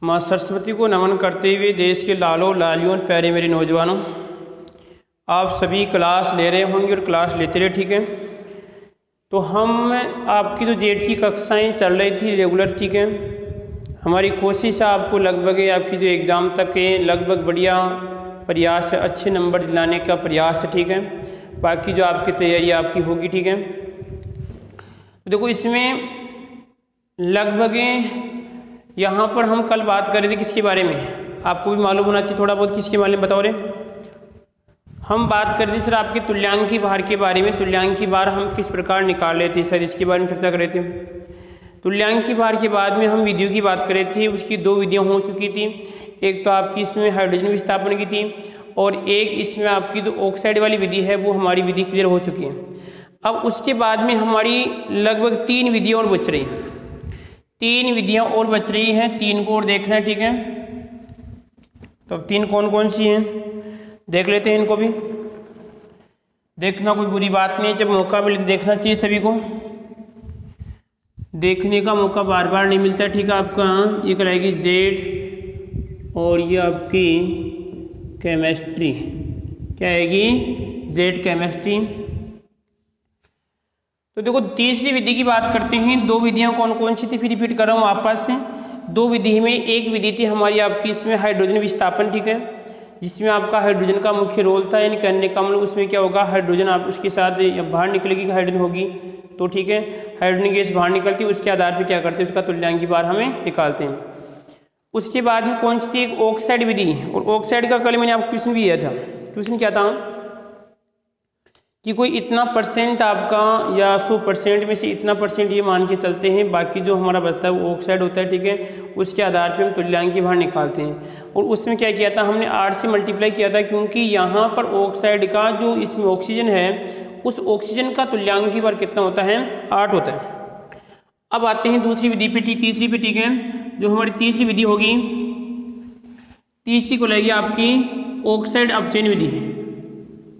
माँ सरस्वती को नमन करते हुए देश के लालों लालियों प्यारे मेरे नौजवानों, आप सभी क्लास ले रहे होंगे और क्लास लेते रहे, ठीक है। तो हम आपकी जो जेड की कक्षाएं चल रही थी रेगुलर, ठीक है। हमारी कोशिश है आपको लगभग आपकी जो एग्ज़ाम तक है लगभग बढ़िया प्रयास है, अच्छे नंबर दिलाने का प्रयास है, ठीक है। बाकी जो आपकी तैयारी आपकी होगी, ठीक है। तो देखो इसमें लगभग यहाँ पर हम कल बात कर रहे थे किसके बारे में, आपको भी मालूम होना चाहिए थोड़ा बहुत किसके बारे में बताओ रे। हम बात कर रहे थे सर आपके तुल्यांकी भार के बारे में। तुल्यांकी भार हम किस प्रकार निकाल रहे थे सर, इसके बारे में चर्चा कर रहे थे। तुल्यांकी भार के बाद में हम विधियों की बात कर रहे थे, उसकी दो विधियाँ हो चुकी थी। एक तो आपकी इसमें हाइड्रोजन विस्थापन की थी और एक इसमें आपकी जो ऑक्साइड वाली विधि है वो हमारी विधि क्लियर हो चुकी है। अब उसके बाद में हमारी लगभग 3 विधियाँ और बच रही हैं, 3 विधियाँ और बच रही हैं, 3 को और देखना है, ठीक है। तो 3 कौन कौन सी हैं देख लेते हैं, इनको भी देखना कोई बुरी बात नहीं है, जब मौका मिले तो देखना चाहिए सभी को, देखने का मौका बार बार नहीं मिलता, ठीक है। आपका ये कराएगी जेड और ये आपकी केमिस्ट्री, क्या आएगी जेड केमिस्ट्री। तो देखो तीसरी विधि की बात करते हैं। 2 विधियां कौन कौन सी थी, फिर रिपीट कर रहा हूँ वापस से। 2 विधि में एक विधि थी हमारी आपकी इसमें हाइड्रोजन विस्थापन, ठीक है, जिसमें आपका हाइड्रोजन का मुख्य रोल था। यानी कहने का मतलब उसमें क्या होगा, हाइड्रोजन आप उसके साथ बाहर निकलेगी, हाइड्रोजन होगी तो ठीक है, हाइड्रोजन गैस बाहर निकलती है, उसके आधार पर क्या करते हैं उसका तुल्यांकी भार हमें निकालते हैं। उसके बाद में कौन सी थी, एक ऑक्साइड विधि। और ऑक्साइड का कल मैंने आपको क्वेश्चन भी दिया था। क्वेश्चन क्या था कि कोई इतना परसेंट आपका या 100% में से इतना परसेंट ये मान के चलते हैं, बाकी जो हमारा बचता है वो ऑक्साइड होता है, ठीक है। उसके आधार पे हम तुल्यांकी भार निकालते हैं। और उसमें क्या किया था हमने 8 से मल्टीप्लाई किया था, क्योंकि यहाँ पर ऑक्साइड का जो इसमें ऑक्सीजन है उस ऑक्सीजन का तुल्यांकी भार कितना होता है, 8 होता है। अब आते हैं दूसरी विधि पे, तीसरी पे, ठीक है। जो हमारी तीसरी विधि होगी, तीसरी को लगेगी आपकी ऑक्साइड अपचयन विधि।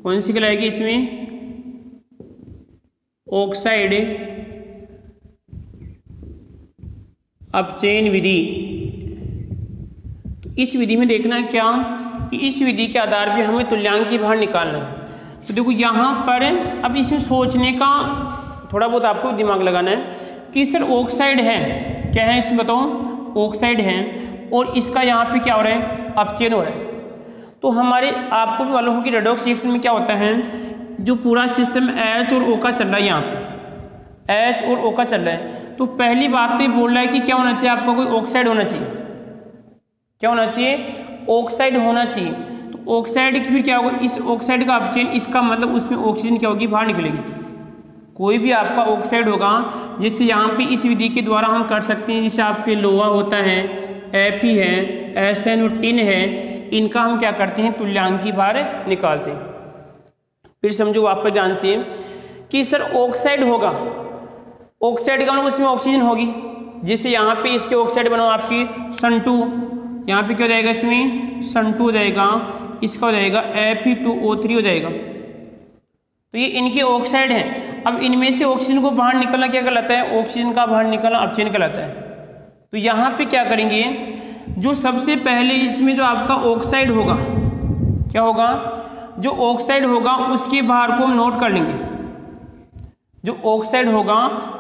कौन सी कहलाएगी इसमें, ऑक्साइड अपचयन विधि। तो इस विधि में देखना है क्या कि इस विधि के आधार पे हमें तुल्यांकी भार निकालना है। तो देखो यहाँ पर अब इसमें सोचने का थोड़ा बहुत आपको दिमाग लगाना है कि सर ऑक्साइड है, क्या है इसमें बताओ, ऑक्साइड है और इसका यहाँ पे क्या हो रहा है, अपचयन हो रहा है। तो हमारे आपको भी मालूम हो कि रेडॉक्स रिएक्शन में क्या होता है, जो पूरा सिस्टम H और O का चल रहा है, यहाँ पे H और O का चल रहा है। तो पहली बात तो ये बोल रहा है कि क्या होना चाहिए, आपका कोई ऑक्साइड होना चाहिए। क्या होना चाहिए, ऑक्साइड होना चाहिए। तो ऑक्साइड फिर क्या होगा, इस ऑक्साइड का अपचयन, इसका मतलब उसमें ऑक्सीजन क्या होगी, बाहर निकलेगी। कोई भी आपका ऑक्साइड होगा, जैसे यहाँ पे इस विधि के द्वारा हम कर सकते हैं, जैसे आपके लोहा होता है, Fe है, SN और टिन है, इनका हम क्या करते हैं, तुल्यांकी भार निकालते हैं। फिर समझो वापस जान से कि सर ऑक्साइड होगा, ऑक्साइड का मतलब उसमें ऑक्सीजन होगी। जैसे यहाँ पे इसके ऑक्साइड बनाओ आपकी Sun2, यहाँ पे क्या हो जाएगा, इसमें Sun2 हो जाएगा, इसका हो जाएगा Fe2O3 हो जाएगा। तो ये इनके ऑक्साइड हैं। अब इनमें से ऑक्सीजन को बाहर निकलना क्या कहलाता है, ऑक्सीजन का बाहर निकलना अपचयन कहलाता है। तो यहाँ पे क्या करेंगे, जो सबसे पहले इसमें जो आपका ऑक्साइड होगा, क्या होगा, जो ऑक्साइड होगा उसके भार को हम नोट कर लेंगे। जो ऑक्साइड होगा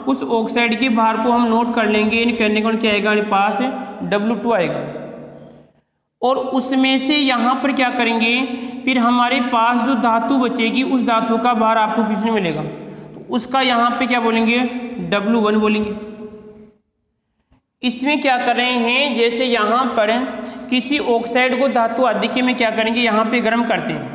उस ऑक्साइड के भार को हम नोट कर लेंगे। इन करने को क्या आएगा, हमारे पास W2 आएगा। और उसमें से यहाँ पर क्या करेंगे, फिर हमारे पास जो धातु बचेगी उस धातु का भार आपको किसमें मिलेगा, तो उसका यहाँ पे क्या बोलेंगे, W1 बोलेंगे। इसमें क्या कर रहे हैं, जैसे यहाँ पर किसी ऑक्साइड को धातु आदिक्य में क्या करेंगे, यहाँ पे गर्म करते हैं।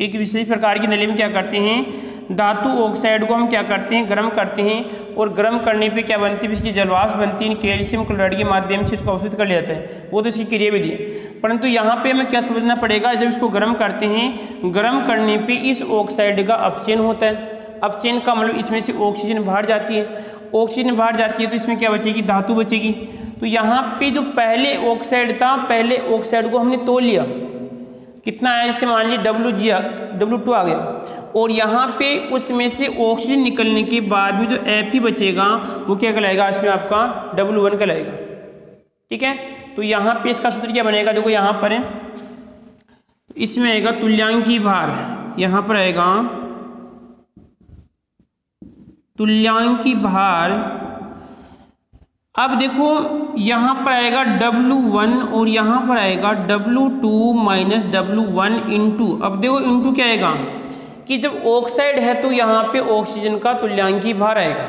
एक विशेष प्रकार की नली में क्या करते हैं, धातु ऑक्साइड को हम क्या करते हैं, गर्म करते हैं। और गर्म करने पे क्या बनती है, इसकी जलवाष्प बनती है, कैल्शियम क्लोराइड के माध्यम से इसको अवशोषित कर लिया जाता है, वो तो इसकी क्रिया विधि है। परंतु यहाँ पे हमें क्या समझना पड़ेगा, जब इसको गर्म करते हैं, गर्म करने पे इस ऑक्साइड का अपचयन होता है। अपचयन का मतलब इसमें से ऑक्सीजन बाहर जाती है, ऑक्सीजन बाहर जाती है तो इसमें क्या बचेगी, धातु बचेगी। तो यहाँ पे जो पहले ऑक्साइड था, पहले ऑक्साइड को हमने तोल लिया, कितना है, जैसे मान लीजिए W2 आ गया। और यहाँ पे उसमें से ऑक्सीजन निकलने के बाद में जो Fe बचेगा वो क्या कहलाएगा, इसमें आपका W1 कहलाएगा। ठीक है, तो यहाँ पे इसका सूत्र क्या बनेगा, देखो यहाँ पर है, इसमें आएगा तुल्यांकी भार, यहाँ पर आएगा तुल्यांकी भार। अब देखो यहाँ पर आएगा W1 और यहाँ पर आएगा W2 माइनस W1 इंटू, अब देखो इंटू क्या आएगा कि जब ऑक्साइड है तो यहाँ पे ऑक्सीजन का तुल्यांकी भार आएगा,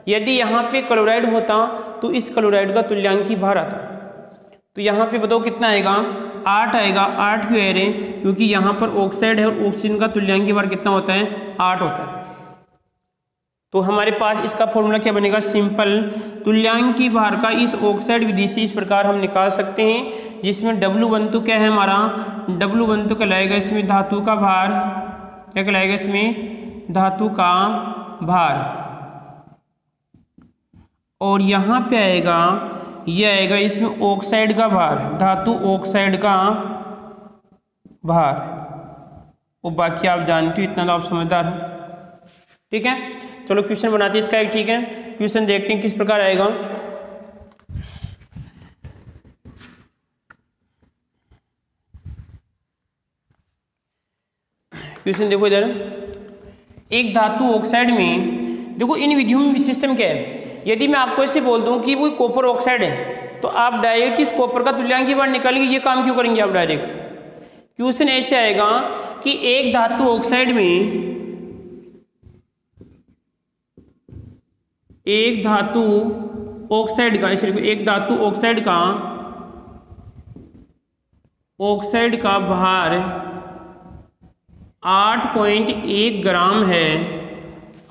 यदि यहाँ पे क्लोराइड होता तो इस क्लोराइड का तुल्यांकी भार आता। तो यहाँ पे बताओ कितना आएगा, 8 आएगा। 8 क्यों आ रहे हैं, क्योंकि यहाँ पर ऑक्साइड है और ऑक्सीजन का तुल्यांकी भार कितना होता है, 8 होता है। तो हमारे पास इसका फॉर्मूला क्या बनेगा, सिंपल तुल्यांकी भार का इस ऑक्साइड विधि से इस प्रकार हम निकाल सकते हैं, जिसमें W1 तो क्या है हमारा, W1 तो कहलाएगा इसमें धातु का भार, क्या कहलाएगा इसमें, धातु का भार। और यहाँ पे आएगा, ये आएगा इसमें ऑक्साइड का भार, धातु ऑक्साइड का भार। और बाकी आप जानते हो, इतना तो आप समझदार हो, ठीक है। चलो क्वेश्चन बनाते हैं इसका एक, ठीक है। क्वेश्चन देखते हैं किस प्रकार आएगा। क्वेश्चन देखो इधर, एक धातु ऑक्साइड में, देखो इन विधियों में सिस्टम क्या है, यदि मैं आपको ऐसे बोल दूं कि वो कॉपर ऑक्साइड है तो आप डायरेक्ट इस कॉपर का तुल्यांकी भार निकालेंगे, ये काम क्यों करेंगे आप डायरेक्ट। क्वेश्चन ऐसे आएगा कि एक धातु ऑक्साइड में, एक धातु ऑक्साइड का, ऐसे लिखो, एक धातु ऑक्साइड का भार 8.1 ग्राम है,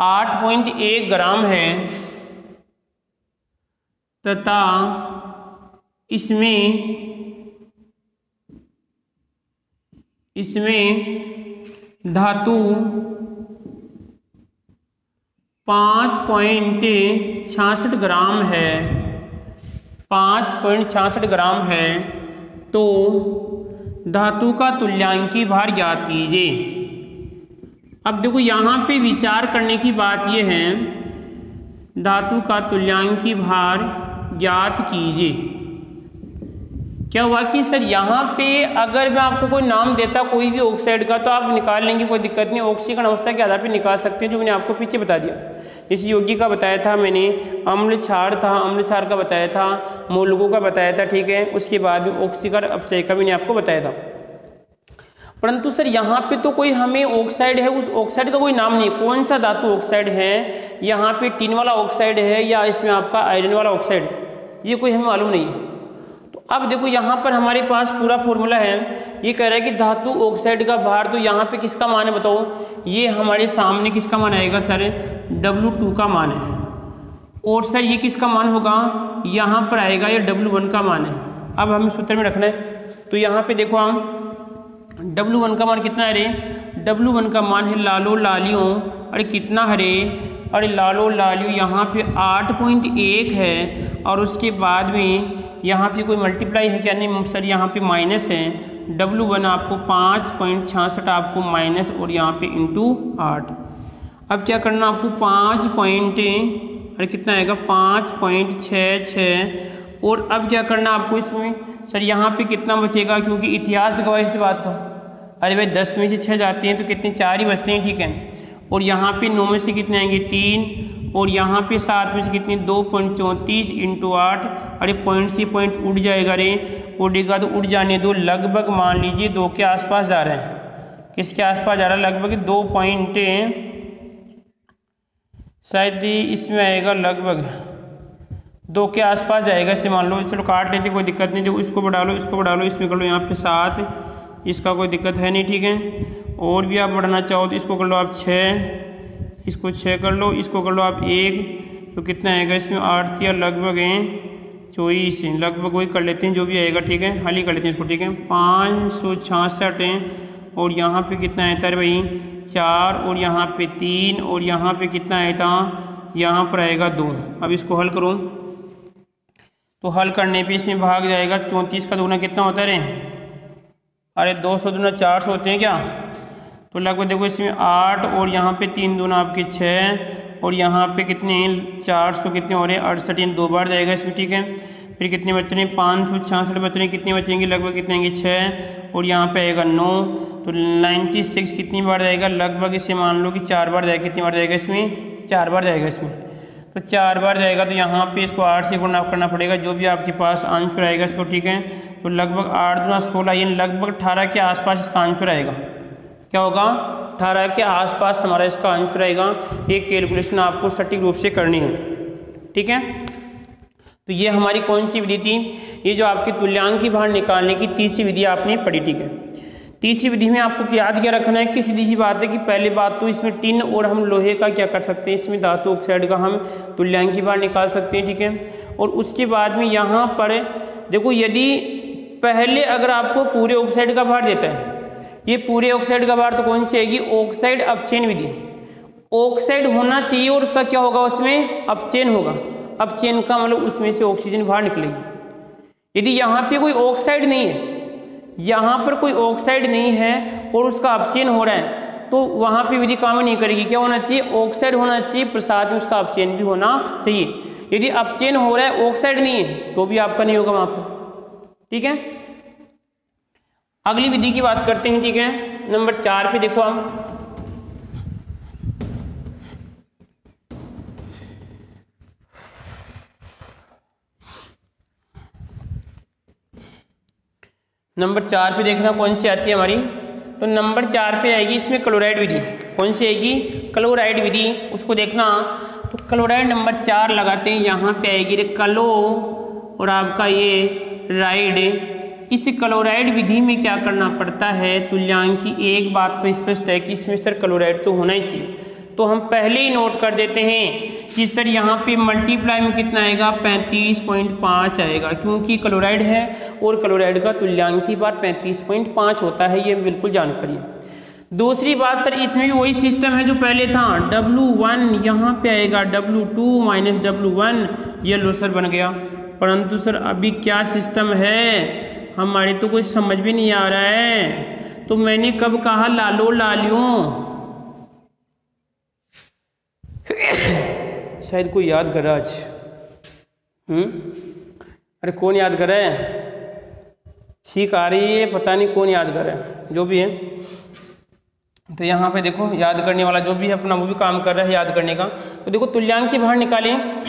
8.1 ग्राम है, तथा इसमें धातु 5.66 ग्राम है, 5.66 ग्राम है। तो धातु का तुल्यांकी भार ज्ञात कीजिए। अब देखो यहाँ पे विचार करने की बात यह है, धातु का तुल्यांकी भार ज्ञात कीजिए। क्या हुआ कि सर यहाँ पे अगर मैं आपको कोई नाम देता कोई भी ऑक्साइड का तो आप निकाल लेंगे, कोई दिक्कत नहीं, ऑक्सीकरण अवस्था के आधार पे निकाल सकते हैं, जो मैंने आपको पीछे बता दिया। इस योगी का बताया था मैंने, अम्ल क्षार था, अम्ल क्षार का बताया था, मूलकों का बताया था, ठीक है। उसके बाद में ऑक्सीकरण अपचय का मैंने आपको बताया था। परंतु सर यहाँ पे तो कोई हमें ऑक्साइड है, उस ऑक्साइड का कोई नाम नहीं है, कौन सा धातु ऑक्साइड है, यहाँ पे टिन वाला ऑक्साइड है या इसमें आपका आयरन वाला ऑक्साइड, ये कोई हमें मालूम नहीं है। तो अब देखो यहाँ पर हमारे पास पूरा फॉर्मूला है, ये कह रहा है कि धातु ऑक्साइड का भार, तो यहाँ पे किसका मान है बताओ, ये हमारे सामने किसका मान आएगा सर, W2 का मान है। और सर ये किसका मान होगा, यहाँ पर आएगा ये W1 का मान है। अब हमें सूत्र में रखना है, तो यहाँ पे देखो हम W1 का मान कितना है रे, W1 का मान है लालो लालियों, अरे कितना है रे, अरे लालो लालियों यहाँ पे 8.1 है, और उसके बाद में यहाँ पे कोई मल्टीप्लाई है क्या, नहीं सर यहाँ पे माइनस है। W1 आपको 5.66 आपको माइनस, और यहाँ पे इंटू 8। अब क्या करना आपको, 5 अरे कितना आएगा 5.66, और अब क्या करना आपको इसमें सर यहाँ पे कितना बचेगा, क्योंकि इतिहास गवाह इस बात का, अरे भाई 10 में से 6 जाते हैं तो कितने, 4 ही बचते हैं, ठीक है। और यहाँ पे 9 में से कितने आएंगे 3, और यहाँ पे 7 में से कितने 2.34 इंटू 8, अरे पॉइंट से पॉइंट उड़ जाएगा रे, उड़ेगा तो उड़ जाने दो, लगभग मान लीजिए 2 के आसपास जा रहा है। किसके आसपास जा रहा है, लगभग 2 पॉइंट, शायद इसमें आएगा लगभग 2 के आसपास जाएगा, इसे मान लो। चलो काट लेते, कोई दिक्कत नहीं, देखो इसको बढ़ा लो, इसको बढ़ा लो, इसमें कर लो यहाँ पे 7, इसका कोई दिक्कत है नहीं, ठीक है। और भी आप बढ़ाना चाहो तो इसको कर लो आप 6, इसको 6 कर लो, इसको कर लो आप 1, तो कितना आएगा इसमें 8 या लगभग 24, लगभग वही कर लेते हैं जो भी आएगा, ठीक है। हाल ही कर लेते हैं इसको, ठीक है। 566 है, और यहाँ पे कितना आया था भाई 4, और यहाँ पे 3, और यहाँ पे कितना आया था, यहाँ पर आएगा 2। अब इसको हल करो, तो हल करने पे इसमें भाग जाएगा, 34 का दूना कितना होता है रे, अरे 200 दूना 400 होते हैं क्या, तो लगभग देखो इसमें 8, और यहाँ पे 3 दूना आपके 6, और यहाँ पे कितने 400 कितने हो रहे हैं 68, 2 बार जाएगा इसमें, ठीक है। फिर कितने बच रहे हैं 566 बच रहे हैं, कितने बचेंगे लगभग कितने आएंगे 6, और यहाँ पे आएगा 9, तो 96 कितनी बार जाएगा लगभग, इसे मान लो कि 4 बार जाएगा। कितनी बार जाएगा इसमें 4 बार जाएगा इसमें, तो 4 बार जाएगा तो यहाँ पे इसको 8 से गुणा करना पड़ेगा, जो भी आपके पास आंसर आएगा इसको, ठीक है। तो लगभग 8 दूना 16 यानी लगभग 18 के आसपास इसका आंसर आएगा। क्या होगा 18 के आसपास हमारा इसका आंसर आएगा। ये कैलकुलेशन आपको सटीक रूप से करनी है, ठीक है। तो ये हमारी कौन सी विधि थी, ये जो आपके तुल्यांक की भार निकालने की तीसरी विधि आपने पढ़ी, ठीक है। तीसरी विधि में आपको याद क्या रखना है कि सीधी सी बात है कि पहले बात तो इसमें टिन और हम लोहे का क्या कर सकते हैं, इसमें धातु ऑक्साइड का हम तुल्यांक की भार निकाल सकते हैं, ठीक है। और उसके बाद में यहाँ पर देखो, यदि पहले अगर आपको पूरे ऑक्साइड का भार देता है, ये पूरे ऑक्साइड का भार तो कौन सी आएगी, ऑक्साइड अपचयन विधि। ऑक्साइड होना चाहिए और उसका क्या होगा, उसमें अपचयन होगा। अपचयन का मतलब उसमें से ऑक्सीजन बाहर निकलेगी। यदि यहाँ पे कोई ऑक्साइड नहीं है, यहाँ पर कोई ऑक्साइड नहीं है और उसका अपचयन हो रहा है, तो वहाँ पे विधि काम नहीं करेगी। क्या होना चाहिए, ऑक्साइड होना चाहिए, प्रसाद में उसका अपचयन भी होना चाहिए। यदि अपचयन हो रहा है ऑक्साइड नहीं है तो भी आपका नहीं होगा वहाँ पर, ठीक है। अगली विधि की बात करते हैं, ठीक है। नंबर 4 पे देखो आप, नंबर 4 पे देखना कौन सी आती है हमारी। तो नंबर 4 पे आएगी इसमें क्लोराइड विधि। कौन सी आएगी, क्लोराइड विधि। उसको देखना, तो क्लोराइड नंबर 4 लगाते हैं, यहाँ पे आएगी रे क्लो और आपका ये राइड। इस क्लोराइड विधि में क्या करना पड़ता है, तुल्यांक की एक बात तो स्पष्ट है कि इसमें सर क्लोराइड तो होना ही चाहिए। तो हम पहले ही नोट कर देते हैं कि सर यहाँ पे मल्टीप्लाई में कितना आएगा, 35.5 आएगा, क्योंकि क्लोराइड है और क्लोराइड का तुल्यांक की बार 35.5 होता है, ये बिल्कुल जानकारी है। दूसरी बात सर, इसमें भी वही सिस्टम है जो पहले था, W1 यहाँ पे आएगा W2 माइनस W1, ये लो सर बन गया। परंतु सर अभी क्या सिस्टम है हमारे तो कुछ समझ भी नहीं आ रहा है। तो मैंने कब कहा लालो लालियों, शायद कोई याद कर रहा आज। अरे कौन याद कर रहा है, छींक आ रही है, पता नहीं कौन याद कर रहा है, जो भी है। तो यहाँ पे देखो याद करने वाला जो भी है अपना वो भी काम कर रहा है याद करने का। तो देखो तुल्यांक की भार निकालें,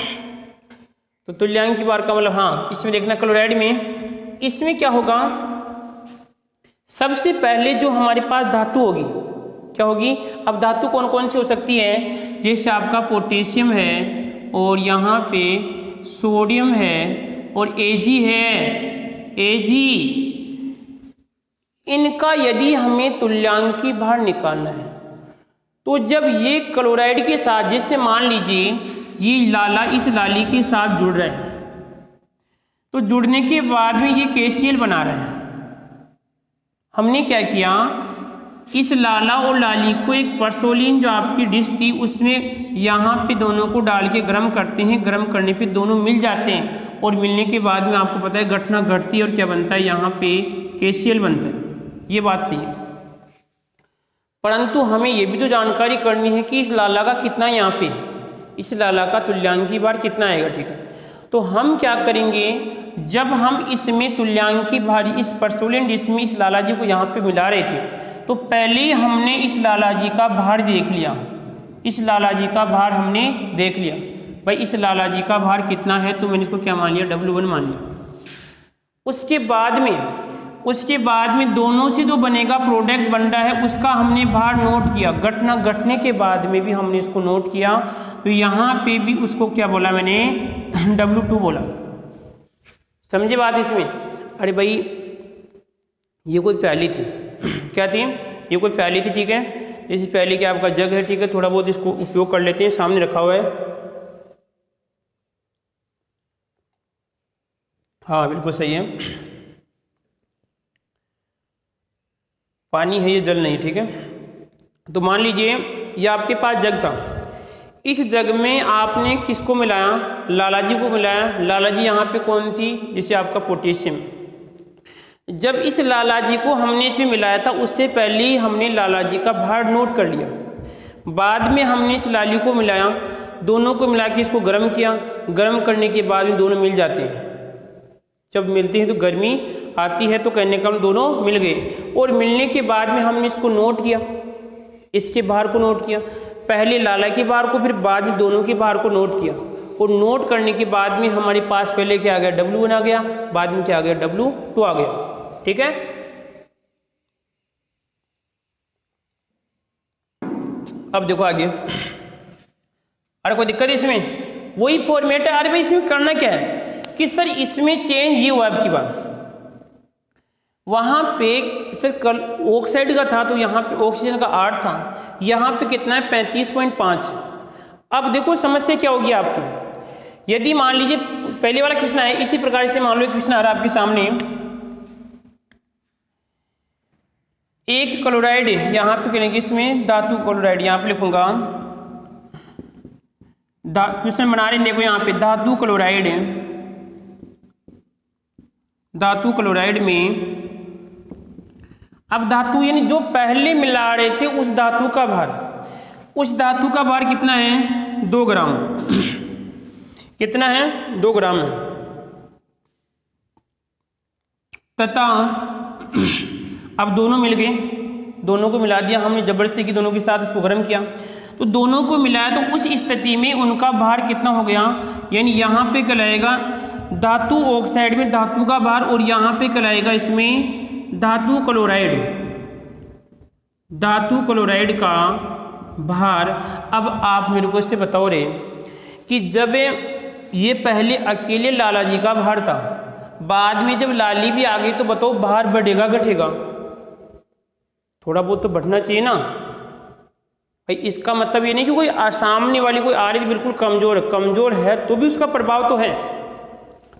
तो तुल्यांक की भार का मतलब, हाँ इसमें देखना क्लोराइड में, इसमें क्या होगा, सबसे पहले जो हमारे पास धातु होगी क्या होगी। अब धातु कौन कौन सी हो सकती है, जैसे आपका पोटेशियम है और यहाँ पे सोडियम है और Ag है, Ag। इनका यदि हमें तुल्यांक की भार निकालना है तो जब ये क्लोराइड के साथ, जैसे मान लीजिए ये लाला इस लाली के साथ जुड़ रहा है, तो जुड़ने के बाद में ये KCl बना रहा है। हमने क्या किया, इस लाला और लाली को एक परसोलिन जो आपकी डिश थी उसमें यहाँ पे दोनों को डाल के गर्म करते हैं। गर्म करने पे दोनों मिल जाते हैं और मिलने के बाद में आपको पता है घटना घटती है और क्या बनता है, यहाँ पे KCl बनता है। ये बात सही है, परंतु हमें ये भी तो जानकारी करनी है कि इस लाला का कितना यहाँ पे, इस लाला का तुल्यांक की भार कितना आएगा, ठीक है। तो हम क्या करेंगे, जब हम इसमें तुल्यांक की भार इस परसोलिन डिश में इस लाला जी को यहाँ पे मिला रहे थे, तो पहले ही हमने इस लाला जी का भार देख लिया। इस लाला जी का भार हमने देख लिया, भाई इस लाला जी का भार कितना है, तो मैंने इसको क्या मान लिया, W1 मान लिया। उसके बाद में दोनों से जो बनेगा प्रोडक्ट बन रहा है उसका हमने भार नोट किया। घटना घटने के बाद में भी हमने इसको नोट किया, तो यहाँ पे भी उसको क्या बोला मैंने, W2 बोला। समझे बात इसमें। अरे भाई ये कोई प्याली थी, क्या थी, ये कोई प्याली थी, ठीक है। इस प्याली के आपका जग है, ठीक है, थोड़ा बहुत इसको उपयोग कर लेते हैं, सामने रखा हुआ है। हाँ बिल्कुल सही है, पानी है ये जल नहीं, ठीक है। तो मान लीजिए ये आपके पास जग था, इस जग में आपने किसको मिलाया, लाला जी को मिलाया। लाला जी यहाँ पे कौन थी, जैसे आपका पोटेशियम। जब इस लाला जी को हमने इसमें मिलाया था उससे पहले ही हमने लाला जी का भार नोट कर लिया। बाद में हमने इस लाली को मिलाया, दोनों को मिला के इसको गर्म किया। गर्म करने के बाद में दोनों मिल जाते हैं, जब मिलते हैं तो गर्मी आती है, तो कहने का हम दोनों मिल गए। और मिलने के बाद में हमने इसको नोट किया, इसके बाहर को नोट किया, पहले लाला के बाहर को, फिर बाद में दोनों के बाहर को नोट किया। और नोट करने के बाद में हमारे पास पहले क्या आ गया, W1 आ गया, बाद में क्या आ गया, W2 आ गया। ठीक है, अब देखो आगे। अरे कोई दिक्कत इसमें, वही फॉर्मेट है। अरे भाई इसमें करना क्या है कि सर इसमें चेंज ये हुआ आपकी बात, वहां पे सर कल ऑक्साइड का था तो यहाँ पे ऑक्सीजन का 8 था, यहाँ पे कितना है 35.5। अब देखो समस्या क्या होगी आपकी, यदि मान लीजिए पहले वाला क्वेश्चन है, इसी प्रकार से मान लो क्वेश्चन आ रहा है आपके सामने, एक क्लोराइड यहाँ पे करेंगे, इसमें धातु क्लोराइड यहाँ पे लिखूंगा, क्वेश्चन बना रहे हैं देखो यहाँ पे धातु क्लोराइड, धातु क्लोराइड में अब धातु यानी जो पहले मिला रहे थे उस धातु का भार, उस धातु का भार कितना है 2 ग्राम कितना है 2 ग्राम है, तथा अब दोनों मिल गए, दोनों को मिला दिया हमने जबरदस्ती की, दोनों के साथ उसको गर्म किया, तो दोनों को मिलाया तो उस स्थिति में उनका भार कितना हो गया, यानी यहाँ पे कहलाएगा धातु ऑक्साइड में धातु का भार, और यहाँ पे कहलाएगा इसमें धातु क्लोराइड, धातु क्लोराइड का भार। अब आप मेरे को इससे बताओ रे कि जब ये पहले अकेले लाला जी का भार था, बाद में जब लाली भी आ गई तो बताओ भार बढ़ेगा घटेगा, थोड़ा बहुत तो बढ़ना चाहिए ना भाई। इसका मतलब ये नहीं कि कोई सामने वाली कोई आ रही बिल्कुल कमजोर है तो भी उसका प्रभाव तो है,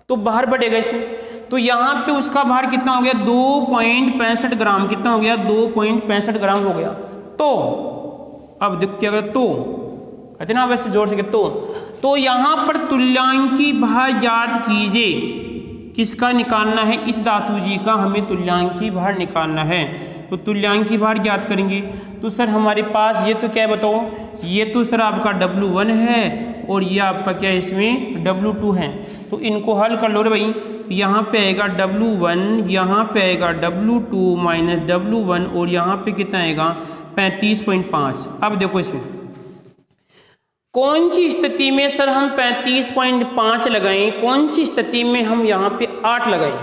तो भार बढ़ेगा इसमें। तो यहाँ पे उसका भार कितना हो गया 2.65 ग्राम, कितना हो गया 2.65 ग्राम हो गया। तो अब देखो क्या कहते, तो कहते ना वैसे जोर से तो यहाँ पर तुल्यांकी भार ज्ञात कीजिए, किसका निकालना है, इस धातु जी का हमें तुल्यांकी भार निकालना है। तो तुल्यांकी भार ज्ञात करेंगे तो सर हमारे पास ये तो क्या है बताओ, ये तो सर आपका W1 है और ये आपका क्या है इसमें W2 है, तो इनको हल कर लो रे भाई। यहाँ पे आएगा W1, यहाँ पे आएगा W2 माइनस W1 और यहाँ पे कितना आएगा 35.5। अब देखो इसमें कौन सी स्थिति में सर हम 35.5 लगाएं, कौन सी स्थिति में हम यहाँ पे 8 लगाएं।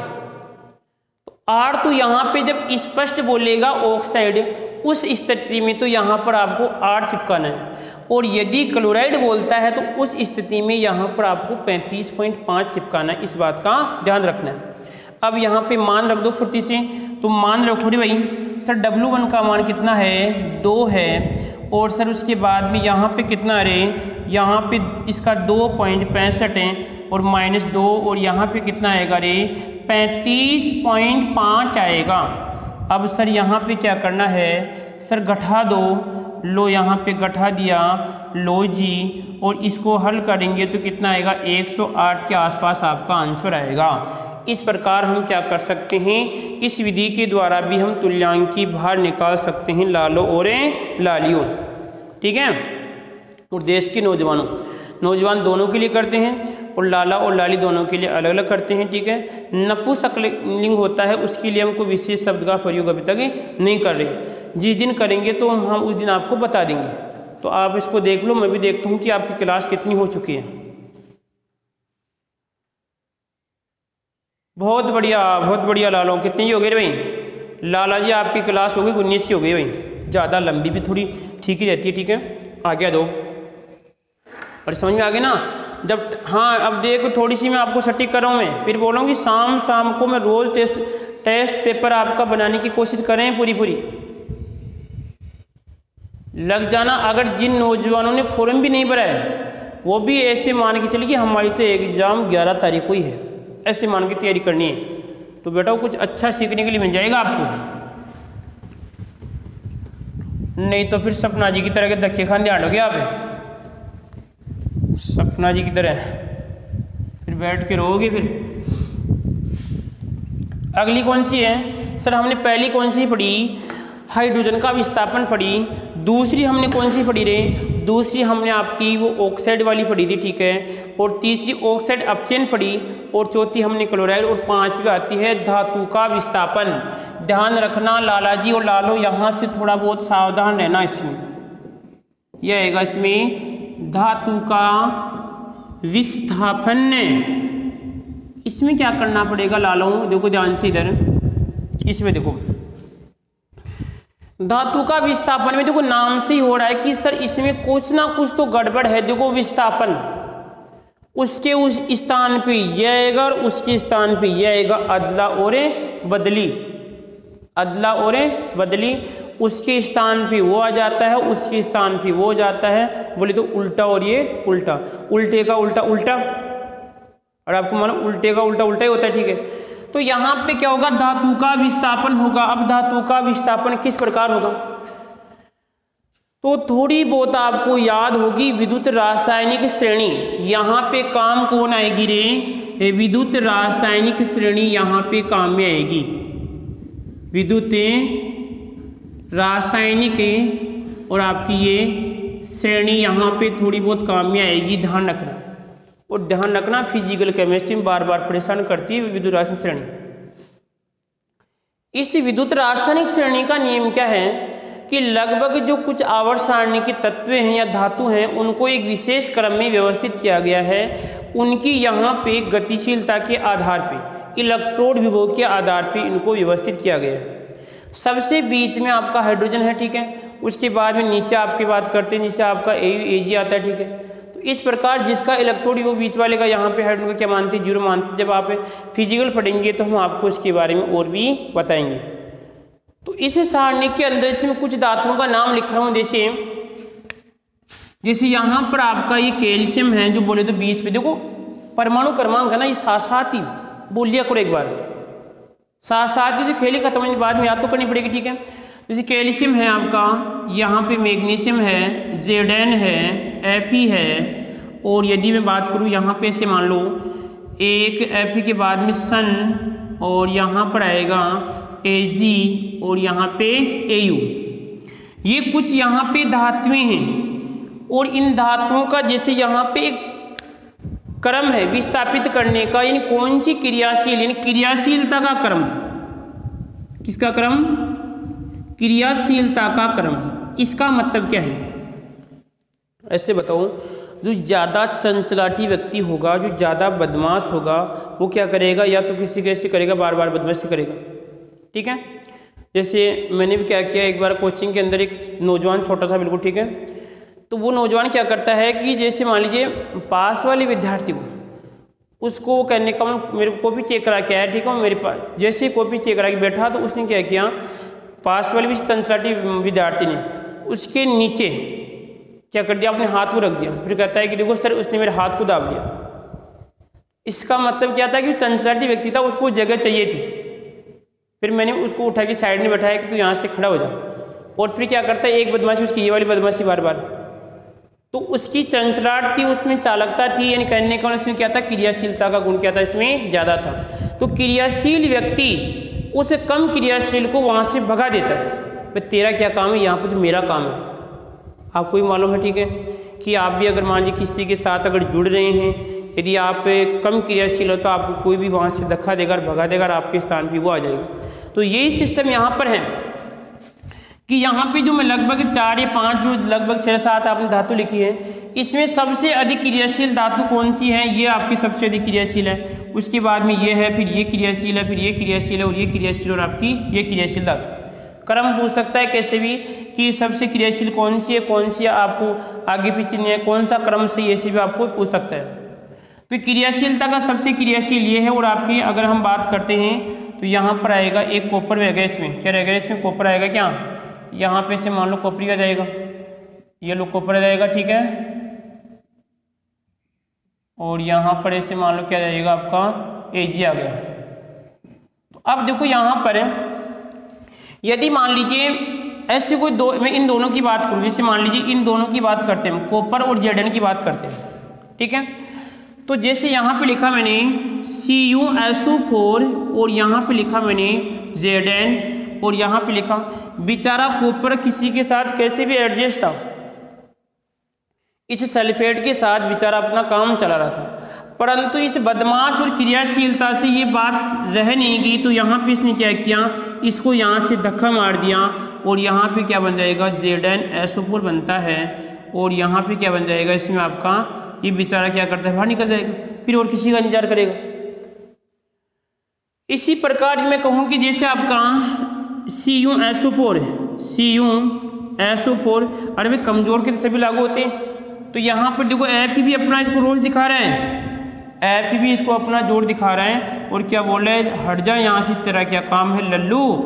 8 तो यहाँ पे जब स्पष्ट बोलेगा ऑक्साइड उस स्थिति में तो यहाँ पर आपको 8 चिपकाना है, और यदि क्लोराइड बोलता है तो उस स्थिति में यहाँ पर आपको 35.5 चिपकाना है, इस बात का ध्यान रखना है। अब यहाँ पे मान रख दो फुर्ती से, तो मान रखो रे भाई सर W1 का मान कितना है 2 है, और सर उसके बाद में यहाँ पे कितना रे, यहाँ पे इसका 2.65 है और -2, और यहाँ पे कितना आएगा रे 35.5 आएगा। अब सर यहाँ पे क्या करना है सर घटा दो, लो यहाँ पे घटा दिया, लो जी, और इसको हल करेंगे तो कितना आएगा 108 के आसपास आपका आंसर आएगा। इस प्रकार हम क्या कर सकते हैं, इस विधि के द्वारा भी हम तुल्यांकी भार निकाल सकते हैं लालो और लालियों। ठीक है, और देश के नौजवान दोनों के लिए करते हैं और लाला और लाली दोनों के लिए अलग अलग करते हैं। ठीक है, नपुंसकलिंग होता है उसके लिए हमको विशेष शब्द का प्रयोग अभी तक नहीं कर रहे, जिस दिन करेंगे तो हम उस दिन आपको बता देंगे। तो आप इसको देख लो, मैं भी देखता हूँ कि आपकी क्लास कितनी हो चुकी है। बहुत बढ़िया लालो, कितनी हो गई भाई लाला जी, आपकी क्लास हो गई 19 की हो गई भाई, ज़्यादा लंबी भी थोड़ी ठीक ही रहती है। ठीक है, आगे दो और समझ में आ गया ना। जब हाँ अब देखो थोड़ी सी मैं आपको सटीक कर रहा हूँ, मैं फिर बोलूँगी शाम को मैं रोज़ टेस्ट पेपर आपका बनाने की कोशिश करें, पूरी लग जाना। अगर जिन नौजवानों ने फॉर्म भी नहीं भरा है वो भी ऐसे मान के चलिए कि हमारी तो एग्ज़ाम 11 तारीख को ही है, ऐसे मान के तैयारी करनी है, तो बेटा कुछ अच्छा सीखने के लिए मिल जाएगा आपको। नहीं तो फिर सपना जी की तरह के धक्के खाने डालोगे आप, सपना जी की तरह फिर बैठ के रोओगे। फिर अगली कौन सी है सर, हमने पहली कौन सी पढ़ी, हाइड्रोजन का विस्थापन पढ़ी। दूसरी हमने कौन सी पढ़ी रे, दूसरी हमने आपकी वो ऑक्साइड वाली पढ़ी थी, ठीक है, और तीसरी ऑक्साइड अपचयन पढ़ी, और चौथी हमने क्लोराइड, और पांचवी आती है धातु का विस्थापन। ध्यान रखना लाला जी और लालो, यहाँ से थोड़ा बहुत सावधान रहना। इसमें यह आएगा इसमें धातु का विस्थापन। इसमें क्या करना पड़ेगा लालो, देखो ध्यान से इधर, इसमें देखो धातु का विस्थापन में देखो नाम से ही हो रहा है कि सर इसमें कुछ ना कुछ तो गड़बड़ है। देखो विस्थापन, उसके उस स्थान पे यह आएगा और उसके स्थान पे यह आएगा, अदला और बदली, अदला और बदली, उसके स्थान पे वो आ जाता है, उसके स्थान पे वो हो जाता है, बोले तो उल्टा और ये उल्टा, उल्टे का उल्टा उल्टा, और आपको मालूम उल्टे का उल्टा उल्टा ही होता है, ठीक है। तो यहाँ पे क्या होगा, धातु का विस्थापन होगा। अब धातु का विस्थापन किस प्रकार होगा, तो थोड़ी बहुत आपको याद होगी विद्युत रासायनिक श्रेणी। यहाँ पे काम कौन आएगी रे, विद्युत रासायनिक श्रेणी यहाँ पे काम में आएगी। विद्युत रासायनिक और आपकी ये श्रेणी यहाँ पे थोड़ी बहुत काम में आएगी, ध्यान रखना। और ध्यान रखना फिजिकल केमिस्ट्री में बार बार परेशान करती है विद्युत रासायनिक श्रेणी। इस विद्युत रासायनिक श्रेणी का नियम क्या है कि लगभग जो कुछ आवर्त सारणी के तत्व हैं या धातु हैं उनको एक विशेष क्रम में व्यवस्थित किया गया है। उनकी यहाँ पे गतिशीलता के आधार पे, इलेक्ट्रोड विभव के आधार पे इनको व्यवस्थित किया गया है। सबसे बीच में आपका हाइड्रोजन है, ठीक है, उसके बाद में नीचे आपकी बात करते हैं जिससे आपका Ag आता है, ठीक है। तो इस प्रकार जिसका इलेक्ट्रोड वो बीच वाले का यहाँ पे हाइड्रोजन को क्या मानते हैं, जीरो मानते हैं। जब आप फिजिकल पढ़ेंगे तो हम आपको इसके बारे में और भी बताएंगे। तो इस सारणी के अंदर इसमें कुछ धातुओं का नाम लिख रहा हूँ, जैसे यहाँ पर आपका ये कैल्शियम है जो बोले तो 20 पे, देखो परमाणु क्रमांक है ना, ये साथ साथ ही बोलिया करो एक बार, साथ साथ ही जो खेली खत्म होने के बाद में याद तो करनी पड़ेगी, ठीक है। जैसे कैल्शियम है आपका, यहाँ पे मैग्नीशियम है, Zn है, Fe है, और यदि मैं बात करूँ यहाँ पे से मान लो एक Fe के बाद में सन, और यहाँ पर आएगा Ag, और यहाँ पे Au। ये कुछ यहाँ पे धातुएं हैं, और इन धातुओं का जैसे यहाँ पे एक क्रम है विस्थापित करने का, यानी कौन सी क्रियाशील, यानी क्रियाशीलता का क्रम। किसका क्रम, क्रियाशीलता का क्रम। इसका मतलब क्या है, ऐसे बताओ, जो ज़्यादा चंचलाटी व्यक्ति होगा, जो ज़्यादा बदमाश होगा, वो क्या करेगा, या तो किसी कैसे करेगा, बार बार बदमाशी करेगा, ठीक है। जैसे मैंने भी क्या किया, एक बार कोचिंग के अंदर एक नौजवान छोटा सा बिल्कुल, ठीक है, तो वो नौजवान क्या करता है कि जैसे मान लीजिए पास वाले विद्यार्थी को, उसको कहने का मेरे को कॉपी चेक करा के आया, ठीक है, मेरे पास जैसे कॉपी चेक करा के बैठा तो उसने क्या किया, पास वाले भी चंचलाटी विद्यार्थी ने उसके नीचे क्या कर दिया, अपने हाथ को रख दिया। फिर कहता है कि देखो सर उसने मेरे हाथ को दाब लिया। इसका मतलब क्या था कि चंचलाटी व्यक्ति था, उसको जगह चाहिए थी। फिर मैंने उसको उठा के साइड में बैठाया कि तू यहाँ से खड़ा हो जा, और फिर क्या करता है, एक बदमाशी उसकी ये वाली बदमाशी बार बार, तो उसकी चंचलाट थी, उसमें चालकता थी, यानी कहने का उसमें क्या था, क्रियाशीलता का गुण क्या था, इसमें ज़्यादा था। तो क्रियाशील व्यक्ति उस कम क्रियाशील को वहाँ से भगा देता है, भाई तेरा क्या काम है, यहाँ पर तो मेरा काम है। आपको भी मालूम है, ठीक है, कि आप भी अगर मान लीजिए किसी के साथ अगर जुड़ रहे हैं, यदि आप कम क्रियाशील हो तो आपको कोई भी वहाँ से धक्का देगा, भगा देगा, आपके स्थान पर वो आ जाएगा। तो यही सिस्टम यहाँ पर है कि यहाँ पे जो मैं लगभग 4 या 5 जो लगभग 6-7 आपने धातु लिखी है, इसमें सबसे अधिक क्रियाशील धातु कौन सी है, ये आपकी सबसे अधिक क्रियाशील है। उसके बाद में ये है, फिर ये क्रियाशील है, फिर ये क्रियाशील है, और ये क्रियाशील, और आपकी ये क्रियाशील धातु। क्रम पूछ सकता है कैसे भी कि सबसे क्रियाशील कौन सी है, कौन सी है, आपको आगे पीछे नहीं है, कौन सा क्रम सही, ऐसे भी आपको पूछ सकता है। तो क्रियाशीलता का सबसे क्रियाशील ये है। और आपकी अगर हम बात करते हैं तो यहाँ पर आएगा एक कॉपर रहेगा, इसमें क्या रहेगा, इसमें कॉपर आएगा, क्या यहाँ पे से मान लो कॉपर आ जाएगा, ये लो कॉपर आ जाएगा, ठीक है, और यहाँ पर ऐसे मान लो क्या जाएगा, आपका Ag आ गया। तो अब देखो यहाँ पर यदि मान लीजिए ऐसे कोई दो, मैं इन दोनों की बात करूँ, जैसे मान लीजिए इन दोनों की बात करते हैं, कॉपर और Zn की बात करते हैं, ठीक है। तो जैसे यहाँ पे लिखा मैंने CuSO4 और यहाँ पे लिखा मैंने Zn और यहाँ पे लिखा, बेचारा कॉपर किसी के साथ कैसे भी एडजस्ट था, इस सल्फेट के साथ बेचारा अपना काम चला रहा था, परंतु इस बदमाश और क्रियाशीलता से ये बात रह नहीं गई, तो यहाँ पे इसने क्या किया, इसको यहाँ से धक्का मार दिया और यहाँ पे क्या बन जाएगा, ZnSO4 बनता है और यहाँ पे क्या बन जाएगा, इसमें आपका ये बेचारा क्या करता है, बाहर निकल जाएगा, फिर और किसी का इंतजार करेगा। इसी प्रकार मैं कहूँ कि जैसे आपका CuSO4 अरे भाई कमजोर के सभी लागू होते हैं, तो यहाँ पर देखो Fe भी अपना इसको रोज दिखा रहे हैं, Fe भी इसको अपना जोर दिखा रहे हैं और क्या बोल रहे हैं, हट जा यहाँ से, तेरा क्या काम है लल्लू,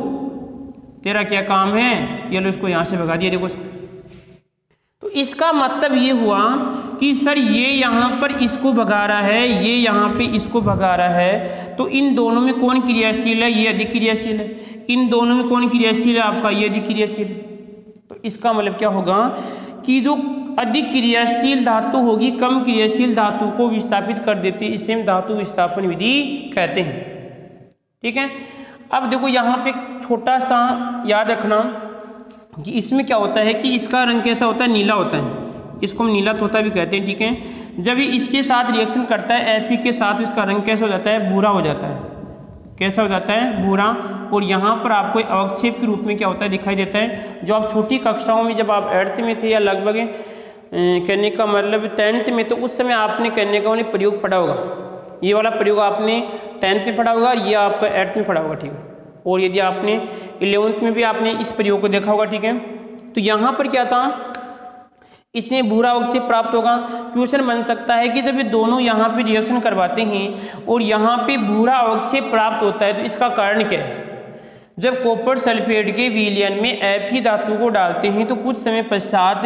तेरा क्या काम है, ये लो इसको यहाँ से भगा दिया। देखो तो इसका मतलब ये हुआ कि सर ये यहाँ पर इसको भगा रहा है, ये यहाँ पे इसको भगा रहा है, तो इन दोनों में कौन क्रियाशील है, ये अधिक क्रियाशील है, इन दोनों में कौन क्रियाशील है, आपका ये अधिक क्रियाशील है। तो इसका मतलब क्या होगा कि जो अधिक क्रियाशील धातु होगी कम क्रियाशील धातु को विस्थापित कर देती है, इसे हम धातु विस्थापन विधि कहते हैं। ठीक है, अब देखो यहाँ पे छोटा सा याद रखना कि इसमें क्या होता है कि इसका रंग कैसा होता है, नीला होता है, इसको हम नीला तोता भी कहते हैं। ठीक है, जब ये इसके साथ रिएक्शन करता है Fe के साथ, इसका रंग कैसा हो जाता है, भूरा हो जाता है। कैसा हो जाता है, भूरा। और यहाँ पर आपको अवक्षेप के रूप में क्या होता है, दिखाई देता है। जो आप छोटी कक्षाओं में जब आप 8th में थे या लगभग कहने का मतलब 10th में, तो उस समय आपने कहने का उन्हें प्रयोग पढ़ा होगा, ये वाला प्रयोग आपने 10th में पढ़ा होगा, ये आपका 8th में पढ़ा होगा। ठीक है, और यदि आपने 11th में भी आपने इस प्रयोग को देखा होगा। ठीक है, तो यहाँ पर क्या था, इसमें भूरा अवक्षेप प्राप्त होगा। क्वेश्चन बन सकता है कि जब ये दोनों यहाँ पे रिएक्शन करवाते हैं और यहाँ पे भूरा अवक्षेप प्राप्त होता है, तो इसका कारण क्या है। जब कॉपर सल्फेट के विलयन में Fe धातु को डालते हैं तो कुछ समय पश्चात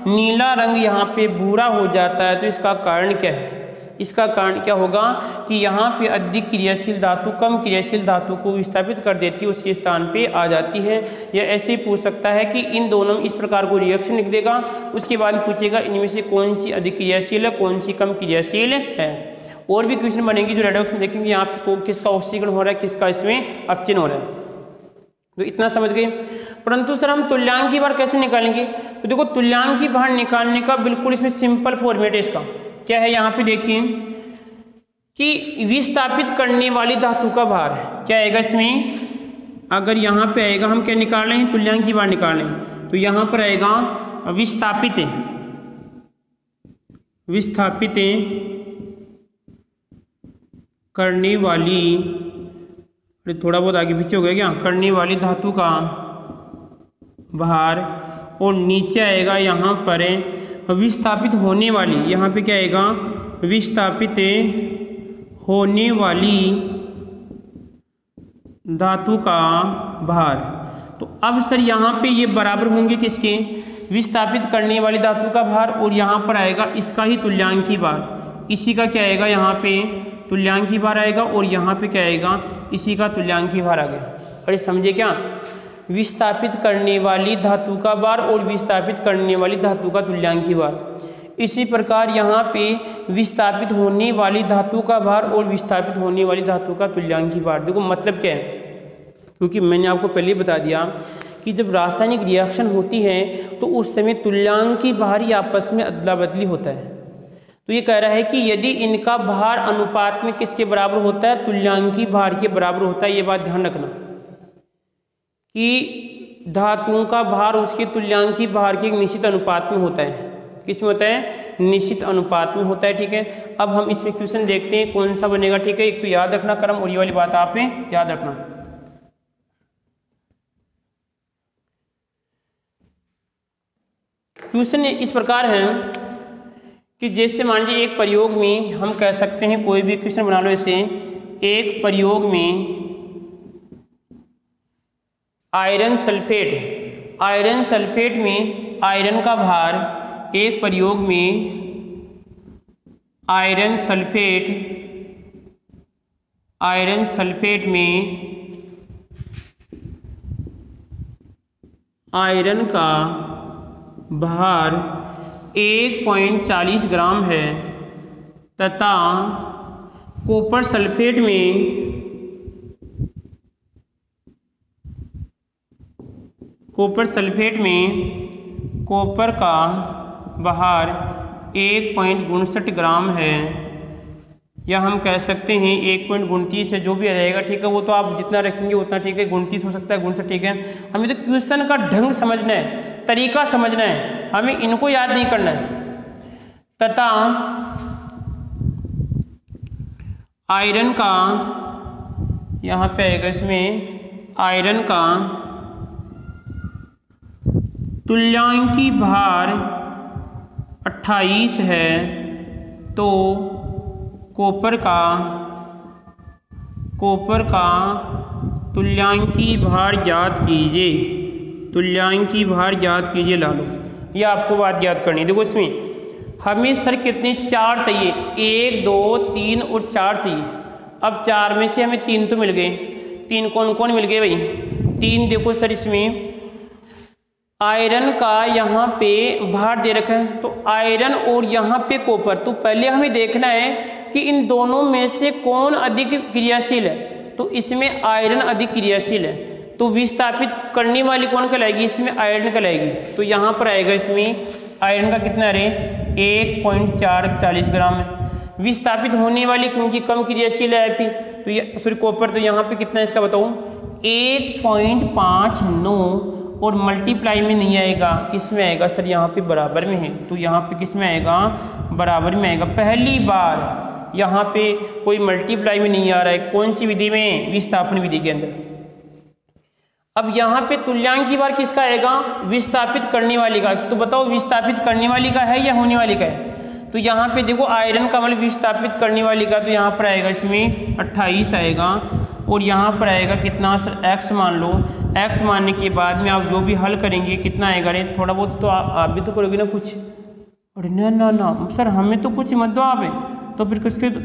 नीला रंग यहाँ पे भूरा हो जाता है, तो इसका कारण क्या है। इसका कारण क्या होगा कि यहाँ पे अधिक क्रियाशील धातु कम क्रियाशील धातु को विस्थापित कर देती है, उसके स्थान पे आ जाती है। या ऐसे ही पूछ सकता है कि इन दोनों में इस प्रकार को रिएक्शन लिख देगा, उसके बाद पूछेगा इनमें से कौन सी अधिक क्रियाशील है, कौन सी कम क्रियाशील है। और भी क्वेश्चन बनेंगे जो रेडक्शन देखेंगे, यहाँ पे किसका ऑक्सीकरण हो रहा है, किसका इसमें अपचयन हो रहा है। तो इतना समझ गए। परंतु सर हम तुल्यांक की बार कैसे निकालेंगे, तो देखो तुल्यांक की बार निकालने का बिल्कुल इसमें सिंपल फॉर्मेट है। इसका क्या है, यहाँ पे देखिए कि विस्थापित करने वाली धातु का भार क्या आएगा इसमें। अगर यहाँ पे आएगा, हम क्या निकाल रहे हैं, तुल्यांक की बार निकाल रहे हैं, तो यहाँ पर आएगा विस्थापित करने वाली, थोड़ा बहुत आगे पीछे हो गया क्या, करने वाली धातु का भार। और नीचे आएगा यहाँ पर विस्थापित होने वाली, यहाँ पे क्या आएगा, विस्थापित होने वाली धातु का भार। तो अब सर यहाँ पे ये बराबर होंगे किसके, विस्थापित करने वाली धातु का भार, और यहाँ पर आएगा इसका ही तुल्यांकी भार। इसी का क्या आएगा, यहाँ पे तुल्यांकी भार आएगा, और यहाँ पे क्या आएगा, इसी का तुल्यांकी भार आ गया। अरे समझे क्या, विस्थापित करने वाली धातु का भार और विस्थापित करने वाली धातु का तुल्यांकी भार। इसी प्रकार यहाँ पे विस्थापित होने वाली धातु का भार और विस्थापित होने वाली धातु का तुल्यांकी भार। देखो मतलब क्या है, क्योंकि मैंने आपको पहले ही बता दिया कि जब रासायनिक रिएक्शन होती है तो उस समय तुल्यांकी भार ही आपस में अदला बदली होता है। तो ये कह रहा है कि यदि इनका भार अनुपात में किसके बराबर होता है, तुल्यांकी भार के बराबर होता है। ये बात ध्यान रखना कि धातुओं का भार उसके तुल्यांकी भार के एक निश्चित अनुपात में होता है। किस में होता है, निश्चित अनुपात में होता है। ठीक है, अब हम इसमें क्वेश्चन देखते हैं कौन सा बनेगा। ठीक है, एक तो याद रखना क्रम, और ये वाली बात आप याद रखना। क्वेश्चन इस प्रकार है कि जैसे मान लीजिए एक प्रयोग में हम कह सकते हैं, कोई भी क्वेश्चन बना लो ऐसे, एक प्रयोग में आयरन सल्फेट में आयरन का भार, एक प्रयोग में आयरन सल्फेट में आयरन का भार 1.40 ग्राम है, तथा कॉपर सल्फेट में कॉपर का भार 1.59 ग्राम है, या हम कह सकते हैं 1.29 है, जो भी आ जाएगा ठीक है, वो तो आप जितना रखेंगे उतना ठीक है, 29 हो सकता है, 59 ठीक है। हमें तो क्वेश्चन का ढंग समझना है, तरीका समझना है, हमें इनको याद नहीं करना है। तथा आयरन का, यहाँ पे आएगा इसमें आयरन का तुल्यांकी भार 28 है, तो कॉपर का तुल्यांकी भार ज्ञात कीजिए, तुल्यांकी भार ज्ञात कीजिए ला लो। ये आपको बात याद करनी है। देखो इसमें हमें सर कितने 4 चाहिए, 1 2 3 और 4 चाहिए। अब 4 में से हमें 3 तो मिल गए, 3 कौन कौन मिल गए भाई? 3 देखो सर, इसमें आयरन का यहाँ पे भार दे रखा है, तो आयरन और यहाँ पे कॉपर, तो पहले हमें देखना है कि इन दोनों में से कौन अधिक क्रियाशील है। तो इसमें आयरन अधिक क्रियाशील है, तो विस्थापित करने वाली कौन कहलाएगी? इसमें आयरन कहलाएगी। तो यहाँ पर आएगा इसमें आयरन का कितना रे 1.440 ग्राम है। विस्थापित होने वाली क्योंकि कम क्रियाशील है Fe, तो ये सॉरी कॉपर, तो यहाँ पे कितना है इसका बताऊँ 1.59, और मल्टीप्लाई में नहीं आएगा, किस में आएगा सर? यहाँ पे बराबर में है, तो यहाँ पे किस में आएगा? बराबर में आएगा। पहली बार यहाँ पे कोई मल्टीप्लाई में नहीं आ रहा है, कौन सी विधि में? विस्थापन विधि के अंदर। अब यहाँ पे तुल्यांकी भार किसका आएगा? विस्थापित करने वाली का। तो बताओ विस्थापित करने वाली का है या होने वाली का है? तो यहाँ पे देखो आयरन का मतलब विस्थापित करने वाली का, तो यहाँ पर आएगा इसमें 28 आएगा, और यहाँ पर आएगा कितना सर? x मान लो। x मानने के बाद में आप जो भी हल करेंगे कितना आएगा रे? थोड़ा बहुत तो आप भी तो करोगे ना कुछ। अरे ना ना ना सर, हमें तो कुछ मत दो आप, तो फिर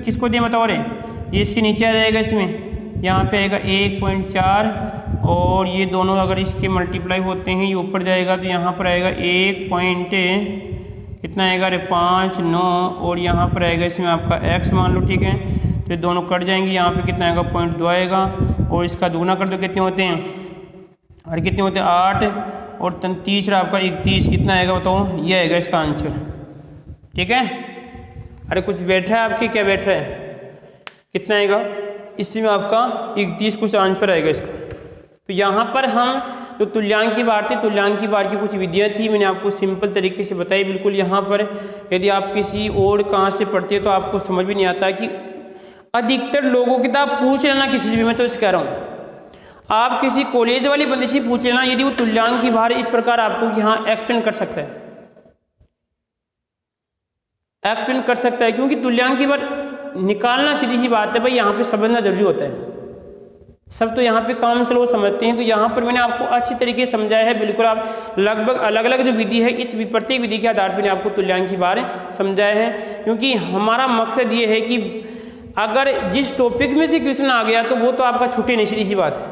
किसको दे बताओ रे? ये इसके नीचे आ जाएगा, इसमें यहाँ पे आएगा 1.4, और ये दोनों अगर इसके मल्टीप्लाई होते हैं ये ऊपर जाएगा, तो यहाँ पर आएगा 1. कितना आएगा रे? 5 9, और यहाँ पर आएगा इसमें आपका x मान लो, ठीक है। तो दोनों कट जाएंगे, यहाँ पे कितना आएगा? 0.2 आएगा, और इसका दूना कर दो, कितने होते हैं? और कितने होते हैं? 8, और तीसरा आपका 31, कितना आएगा बताओ? ये आएगा इसका आंसर, ठीक है। अरे कुछ बैठ रहा है आपके, क्या बैठ रहा है? कितना आएगा इसमें? आपका 31 कुछ आंसर आएगा इसका। तो यहाँ पर हम जो तुल्यांकी भार थे, तुल्यांकी भार की कुछ विधियाँ थी, मैंने आपको सिंपल तरीके से बताई बिल्कुल। यहाँ पर यदि आप किसी और कहाँ से पढ़ते तो आपको समझ भी नहीं आता कि अधिकतर लोगों की तो आप पूछ लेना किसी से भी, मैं तो इसे कह रहा हूँ, आप किसी कॉलेज वाली बंदे से पूछ लेना, यदि वो तुल्यांकी भार इस प्रकार आपको यहाँ एक्सप्लेन कर सकता है, एक्सप्लेन कर सकता है, क्योंकि तुल्यांकी भार निकालना सीधी सी बात है भाई, यहाँ पे समझना जरूरी होता है। सब तो यहाँ पे काम चलो समझते हैं, तो यहाँ पर मैंने आपको अच्छी तरीके से समझाया है। बिल्कुल आप लगभग अलग अलग जो विधि है, इस प्रत्येक विधि के आधार पर मैंने आपको तुल्यांकी भार समझाया है, क्योंकि हमारा मकसद ये है कि अगर जिस टॉपिक में से क्वेश्चन आ गया तो वो तो आपका छूटे नहीं। सीधी सी बात है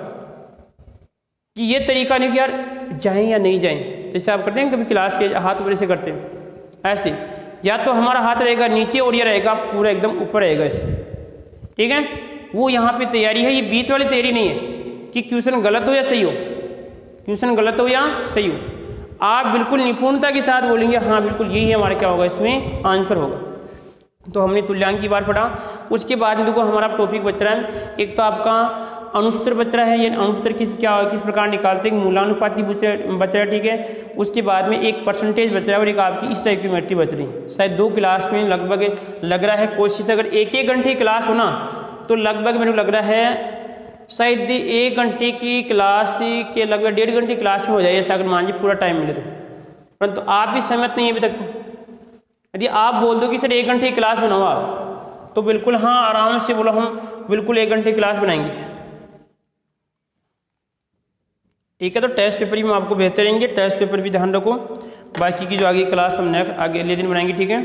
कि ये तरीका नहीं कि यार जाएं या नहीं जाएं, जैसे आप करते हैं कभी क्लास के हाथ ऊपर से करते हैं, ऐसे या तो हमारा हाथ रहेगा नीचे और ये रहेगा पूरा एकदम ऊपर रहेगा ऐसे, ठीक है। वो यहाँ पे तैयारी है, ये बीच वाली तैयारी नहीं है कि क्वेश्चन गलत हो या सही हो, क्वेश्चन गलत हो या सही हो, आप बिल्कुल निपुणता के साथ बोलेंगे हाँ बिल्कुल यही हमारा क्या होगा, इसमें आंसर होगा। तो हमने तुल्यांकी भार पढ़ा। उसके बाद में देखो हमारा टॉपिक बच रहा है, एक तो आपका अनुसूत्र बच रहा है, ये अनुसूत्र किस प्रकार निकालते हैं, मूलानुपाती बच रहा है, ठीक है। उसके बाद में एक परसेंटेज बच रहा है और एक आपकी स्टोइकियोमेट्री बच रही है। शायद 2 क्लास में लगभग लग रहा है, कोशिश अगर 1-1 घंटे की क्लास हो ना तो लगभग मेरे को लग रहा है शायद 1 घंटे की क्लास के लगभग 1.5 घंटे की क्लास में हो जाए, ऐसा अगर मान लीजिए पूरा टाइम मिले तो। परंतु आप भी सहमत नहीं है अभी तक। तो यदि आप बोल दो कि सर 1 घंटे की क्लास बनाओ आप, तो बिल्कुल हाँ आराम से बोलो, हम बिल्कुल 1 घंटे की क्लास बनाएंगे, ठीक है। तो टेस्ट पेपर भी हम आपको बेहतर रहेंगे, टेस्ट पेपर भी ध्यान रखो, बाकी की जो आगे क्लास हम नेक्स्ट अगले दिन बनाएंगे, ठीक है।